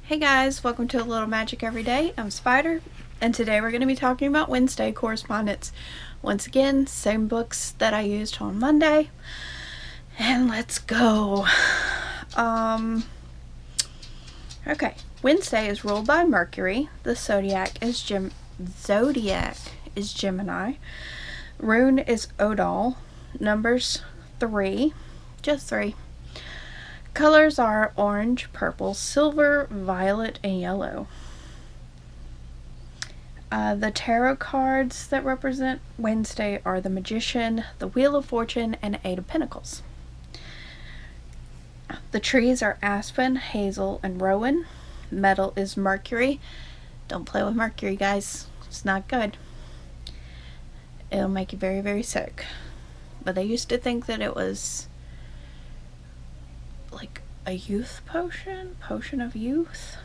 Hey guys, welcome to A Little Magic Every Day. I'm Spider, and today we're going to be talking about Wednesday correspondence. Once again, same books that I used on Monday. And let's go. Okay, Wednesday is ruled by Mercury. The zodiac is Gemini. Rune is Odal. Numbers 3. Just 3. Colors are orange, purple, silver, violet, and yellow. The tarot cards that represent Wednesday are the Magician, the Wheel of Fortune, and Eight of Pentacles. The trees are aspen, hazel, and rowan. Metal is mercury. Don't play with mercury, guys. It's not good. It'll make you very, very sick. But they used to think that it was like a youth potion of youth.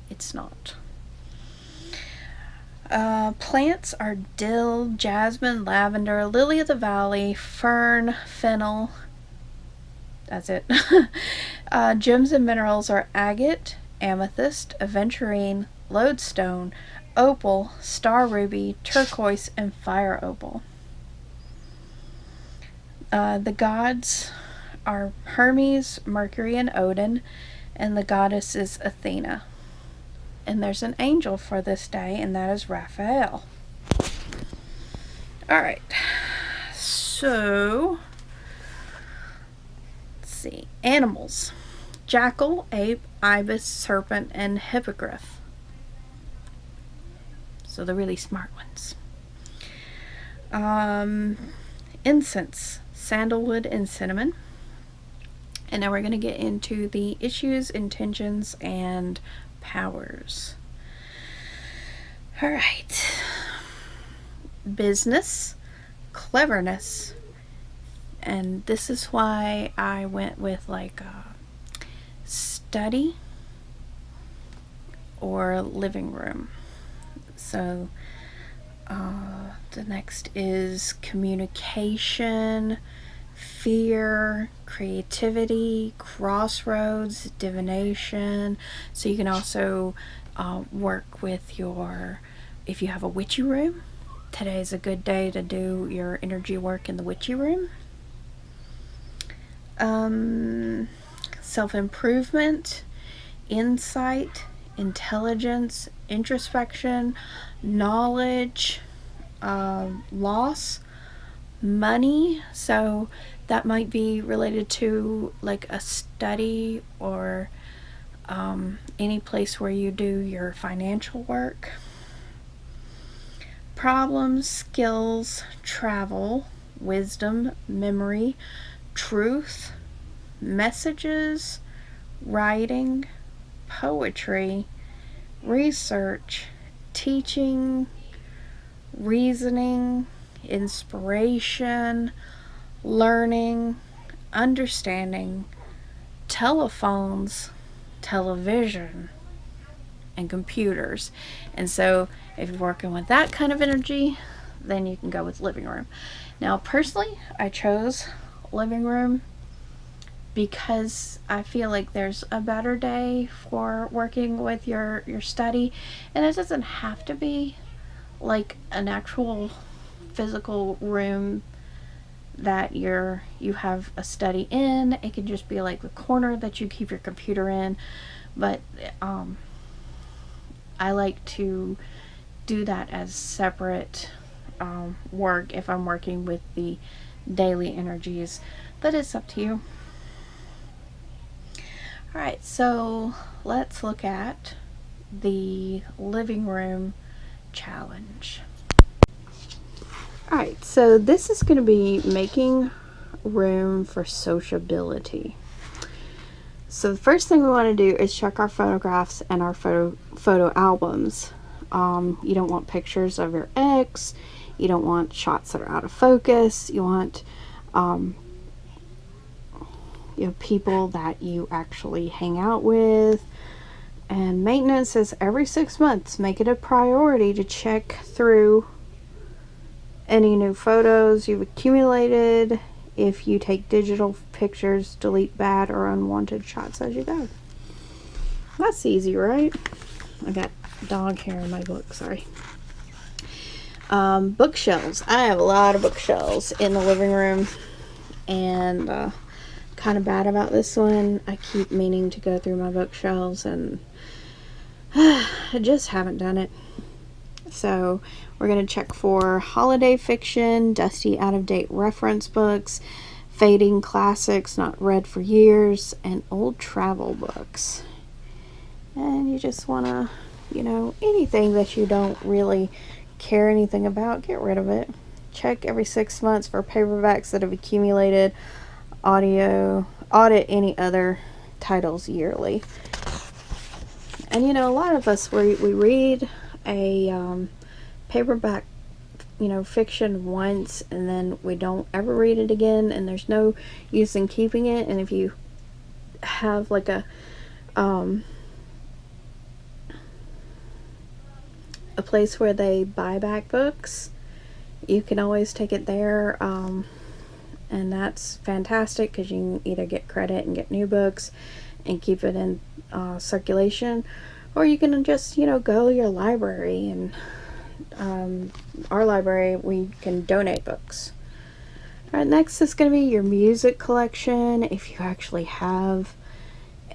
It's not. Plants are dill, jasmine, lavender, lily of the valley, fern, fennel. That's it. Gems and minerals are agate, amethyst, aventurine, lodestone, opal, star ruby, turquoise, and fire opal. The gods are Hermes, Mercury, and Odin, and the goddess is Athena. And there's an angel for this day, and that is Raphael. Alright, so let's see. Animals: jackal, ape, ibis, serpent, and hippogriff. So the really smart ones. Incense: sandalwood and cinnamon. And now we're going to get into the issues, intentions, and powers. Alright. Business, cleverness. And this is why I went with like study or living room. So the next is communication, fear, creativity, crossroads, divination. So you can also work with your, if you have a witchy room, today's a good day to do your energy work in the witchy room. Self-improvement, insight, intelligence, introspection, knowledge, loss, money. So that might be related to like a study or any place where you do your financial work. Problems, skills, travel, wisdom, memory, truth, messages, writing, poetry, research, teaching, reasoning, inspiration, learning, understanding, telephones, television, and computers. And so if you're working with that kind of energy, then you can go with living room. Now personally, I chose living room because I feel like there's a better day for working with your study, and it doesn't have to be like an actual physical room that you have a study in. It could just be like the corner that you keep your computer in, but I like to do that as separate work if I'm working with the daily energies, but it's up to you. Alright, so let's look at the living room challenge. Alright, so this is going to be making room for sociability. So the first thing we want to do is check our photographs and our photo albums. You don't want pictures of your ex. You don't want shots that are out of focus. You want people that you actually hang out with. And maintenance is every 6 months. Make it a priority to check through any new photos you've accumulated. If you take digital pictures, delete bad or unwanted shots as you go. That's easy, right? I got dog hair in my book, sorry. Bookshelves. I have a lot of bookshelves in the living room, and kind of bad about this one. I keep meaning to go through my bookshelves, and I just haven't done it. So we're going to check for holiday fiction, dusty, out-of-date reference books, fading classics not read for years, and old travel books. And you just want to, anything that you don't really care anything about, get rid of it. Check every 6 months for paperbacks that have accumulated. Audit any other titles yearly. And a lot of us, we read a paperback fiction once, and then we don't ever read it again, and there's no use in keeping it. And if you have like a place where they buy back books, you can always take it there, and that's fantastic because you can either get credit and get new books and keep it in circulation, or you can just go to your library, and our library, we can donate books. Alright, next is going to be your music collection. If you actually have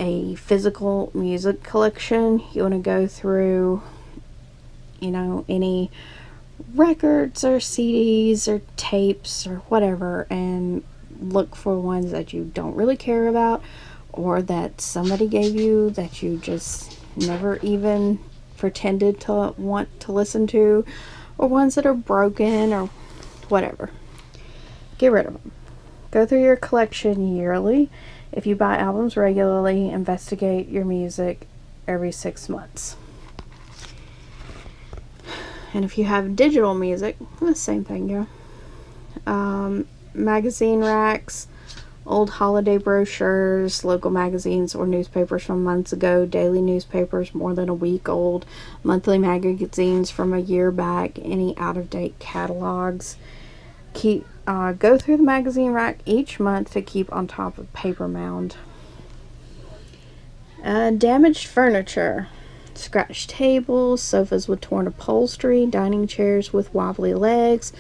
a physical music collection, you want to go through any records or CDs or tapes or whatever, and look for ones that you don't really care about, or that somebody gave you that you just never even pretended to want to listen to, or ones that are broken or whatever. Get rid of them. Go through your collection yearly. If you buy albums regularly, investigate your music every 6 months. And if you have digital music, the same thing, yeah. Magazine racks, old holiday brochures, local magazines or newspapers from months ago, daily newspapers more than a week old, monthly magazines from a year back, any out-of-date catalogs. Go through the magazine rack each month to keep on top of paper mound. Damaged furniture. Scratched tables, sofas with torn upholstery, dining chairs with wobbly legs,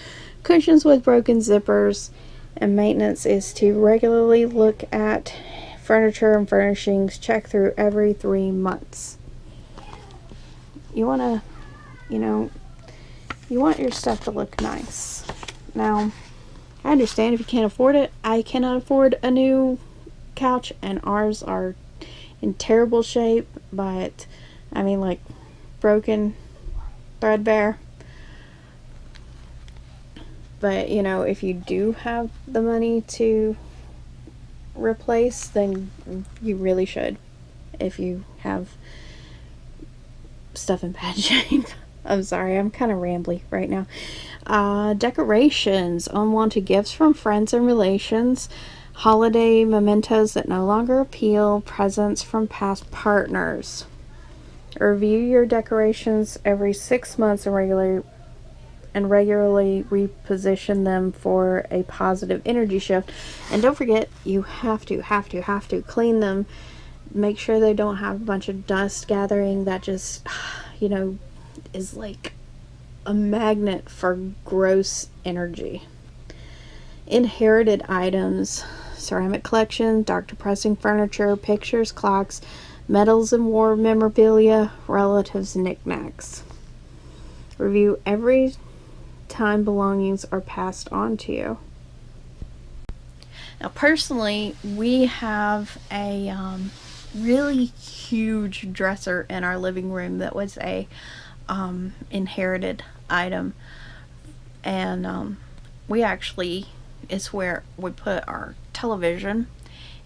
cushions with broken zippers. And maintenance is to regularly look at furniture and furnishings, check through every 3 months. You want to, you want your stuff to look nice. Now, I understand if you can't afford it. I cannot afford a new couch, and ours are in terrible shape, but like broken, threadbare. But if you do have the money to replace, then you really should, if you have stuff in bad shape. I'm sorry, I'm kind of rambly right now. Decorations, unwanted gifts from friends and relations, holiday mementos that no longer appeal, presents from past partners. Review your decorations every 6 months and regularly reposition them for a positive energy shift. And don't forget, you have to clean them. Make sure they don't have a bunch of dust gathering that just, is like a magnet for gross energy. Inherited items, ceramic collection, dark depressing furniture, pictures, clocks, medals and war memorabilia, relatives' knickknacks. Review every time belongings are passed on to you. Now, personally, we have a really huge dresser in our living room that was a inherited item, and it's where we put our television,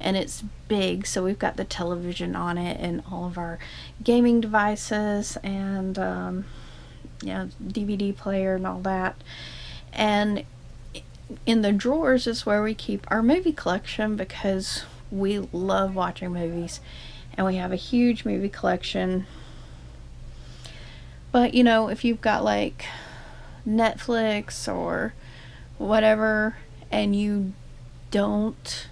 and it's big, so we've got the television on it and all of our gaming devices and DVD player and all that. And in the drawers is where we keep our movie collection, because we love watching movies and we have a huge movie collection. But if you've got like Netflix or whatever, and you don't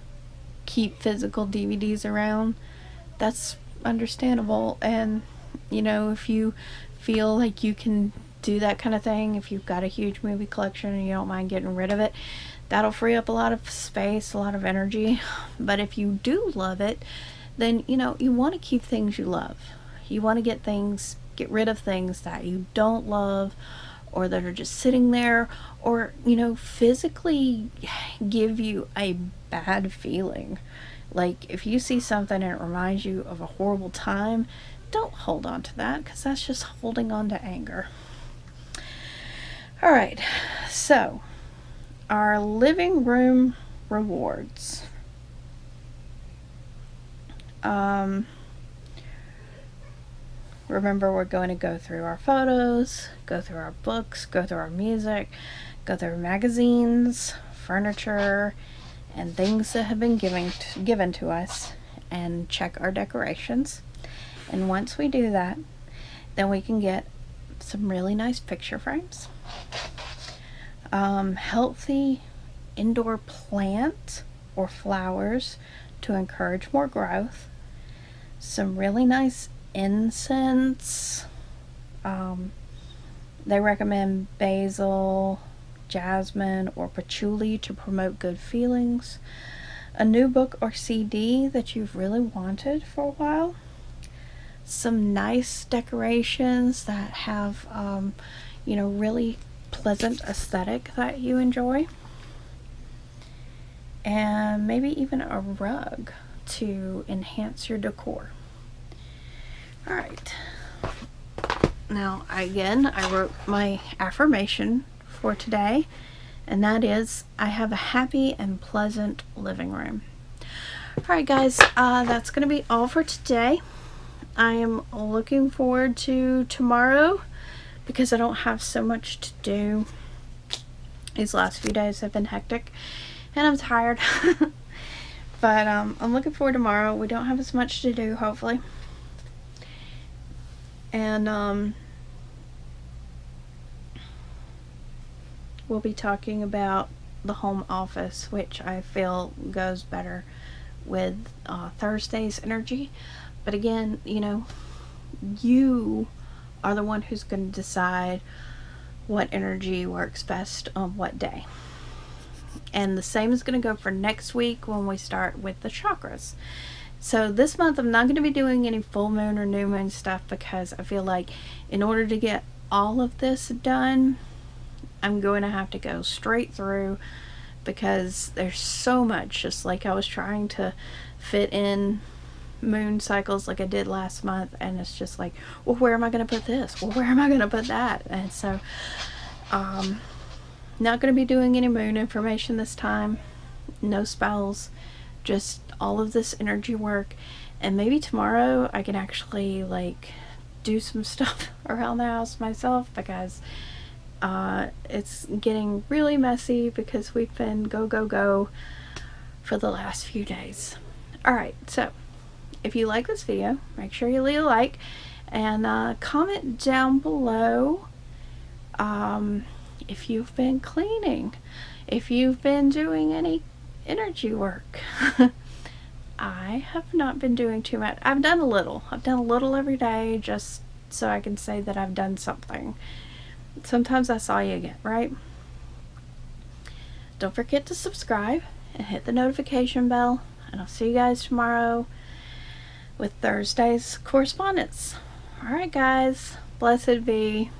keep physical DVDs around, that's understandable. And you know, if you feel like you can do that kind of thing, if you've got a huge movie collection and you don't mind getting rid of it, that'll free up a lot of space, a lot of energy. But if you do love it, then you know, you want to keep things you love. You want to get rid of things that you don't love, or that are just sitting there, or you know, physically give you a bad feeling. Like if you see something and it reminds you of a horrible time, don't hold on to that, because that's just holding on to anger. Alright, so our living room rewards. Remember, we're going to go through our photos, go through our books, go through our music, go through magazines, furniture, and things that have been given to us, and check our decorations. And once we do that, then we can get some really nice picture frames, healthy indoor plant or flowers to encourage more growth, some really nice incense. They recommend basil, jasmine, or patchouli to promote good feelings, a new book or CD that you've really wanted for a while, some nice decorations that have you know, really pleasant aesthetic that you enjoy, and maybe even a rug to enhance your decor. Alright, now again, I wrote my affirmation for today, and that is, I have a happy and pleasant living room. Alright guys, that's going to be all for today. I am looking forward to tomorrow, because I don't have so much to do. These last few days have been hectic and I'm tired. But I'm looking forward to tomorrow. We don't have as much to do, hopefully. And we'll be talking about the home office, which I feel goes better with Thursday's energy. But again, you know, you are the one who's going to decide what energy works best on what day. And the same is going to go for next week when we start with the chakras. So this month I'm not going to be doing any full moon or new moon stuff, because I feel like in order to get all of this done, I'm going to have to go straight through, because there's so much. Just like I was trying to fit in moon cycles like I did last month, and it's just like, well, where am I going to put this? Well, where am I going to put that? And so not going to be doing any moon information this time. No spells, just all of this energy work. And maybe tomorrow I can actually like do some stuff around the house myself, because it's getting really messy, because we've been go for the last few days. Alright, so if you like this video, make sure you leave a like and comment down below if you've been cleaning, if you've been doing any energy work. I have not been doing too much. I've done a little every day, just so I can say that I've done something. Sometimes that's all you get, right? Don't forget to subscribe and hit the notification bell, and I'll see you guys tomorrow with Thursday's correspondence. Alright guys, blessed be.